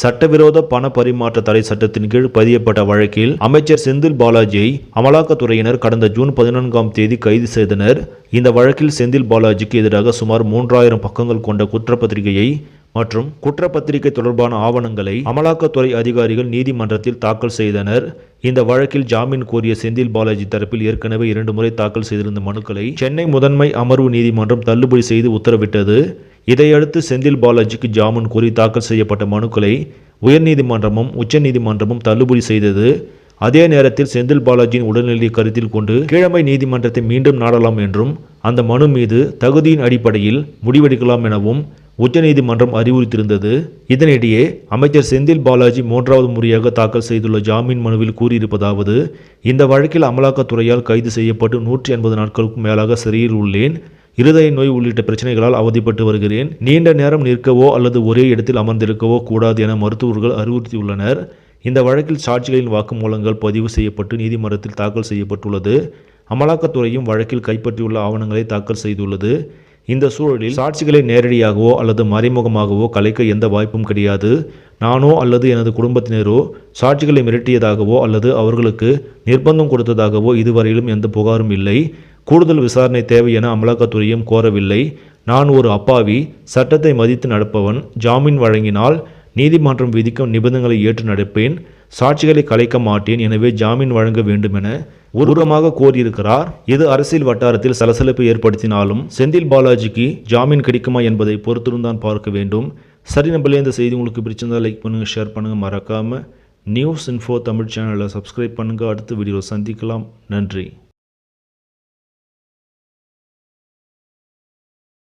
சட்டவிரோத பண பரிமாற்ற தடை சட்டத்தின் கீழ் பதியப்பட்ட வழக்கில் அமைச்சர் செந்தில் பாலாஜியை அமலாக்கத்துறையினர் கடந்த ஜூன் 14ஆம் தேதி கைது செய்தனர். இந்த வழக்கில் செந்தில் பாலாஜிக்கு எதிராக சுமார் 3000 பக்கங்கள் கொண்ட குற்றப்பத்திரிகையை மற்றும் குற்றப்பத்திரிகை தொடர்பான ஆவணங்களை அமலாக்கத்துறை அதிகாரிகள் நீதிமன்றத்தில் தாக்கல் செய்தனர். இந்த வழக்கில் ஜாமீன் கோரிய செந்தில் பாலாஜி தரப்பில் ஏற்கனவே 2 முறை தாக்கல் செய்திருந்த மனுக்களை சென்னை முதன்மை அமர்வு நீதிமன்றம் தள்ளுபடி செய்து உத்தரவிட்டது. இதையடுத்து செந்தில் பாலாஜிக்கு ஜாமீன் கோரி தாக்கல் செய்யப்பட்ட மனுக்களை உயர்நீதிமன்றமும் உச்சநீதிமன்றமும் தள்ளுபடி செய்தது. அதே நேரத்தில் செந்தில் பாலாஜியின் உடல்நிலையை கருத்தில் கொண்டு கீழமை நீதிமன்றத்தை மீண்டும் நாடலாம் என்றும் அந்த மனு மீது தகுதியின் அடிப்படையில் முடிவெடுக்கலாம் எனவும் உச்சநீதிமன்றம் அறிவுறுத்தியிருந்தது. இதனிடையே அமைச்சர் செந்தில் பாலாஜி 3வது முறையாக தாக்கல் செய்துள்ள ஜாமீன் மனுவில் கூறியிருப்பதாவது: இந்த வழக்கில் அமலாக்கத்துறையால் கைது செய்யப்பட்டு 180 நாட்களுக்கும் மேலாக சிறையில் உள்ளேன். இருதய நோய் உள்ளிட்ட பிரச்சனைகளால் அவதிப்பட்டு வருகிறேன். நீண்ட நேரம் நிற்கவோ அல்லது ஒரே இடத்தில் அமர்ந்திருக்கவோ கூடாது என மருத்துவர்கள் அறிவுறுத்தியுள்ளனர். இந்த வழக்கில் சாட்சிகளின் வாக்குமூலங்கள் பதிவு செய்யப்பட்டு நீதிமன்றத்தில் தாக்கல் செய்யப்பட்டுள்ளது. அமலாக்கத்துறையும் வழக்கில் கைப்பற்றியுள்ள ஆவணங்களை தாக்கல் செய்துள்ளது. இந்த சூழலில் சாட்சிகளை நேரடியாகவோ அல்லது மறைமுகமாகவோ கலைக்க எந்த வாய்ப்பும் கிடையாது. நானோ அல்லது எனது குடும்பத்தினரோ சாட்சிகளை மிரட்டியதாகவோ அல்லது அவர்களுக்கு நிர்பந்தம் கொடுத்ததாகவோ இதுவரையிலும் எந்த புகாரும் இல்லை. கூடுதல் விசாரணை தேவை என அமலாக்கத்துறையும் கோரவில்லை. நான் ஒரு அப்பாவி, சட்டத்தை மதித்து நடப்பவன். ஜாமீன் வழங்கினால் நீதிமன்றம் விதிக்கும் நிபந்தனைகளை ஏற்று நடப்பேன். சாட்சிகளை கலைக்க மாட்டேன். எனவே ஜாமீன் வழங்க வேண்டும் என உருவமாக கோரியிருக்கிறார். இது அரசியல் வட்டாரத்தில் சலசலப்பை ஏற்படுத்தினாலும் செந்தில் பாலாஜிக்கு ஜாமீன் கிடைக்குமா என்பதை பொறுத்திருந்தான் பார்க்க வேண்டும். சரி நம்பளே, இந்த செய்தி உங்களுக்கு பிடிச்சிருந்தால் லைக் பண்ணுங்கள், ஷேர் பண்ணுங்கள். மறக்காமல் நியூஸ் இன்ஃபோ தமிழ் சேனலை சப்ஸ்கிரைப் பண்ணுங்கள். அடுத்த வீடியோவில் சந்திக்கலாம். நன்றி.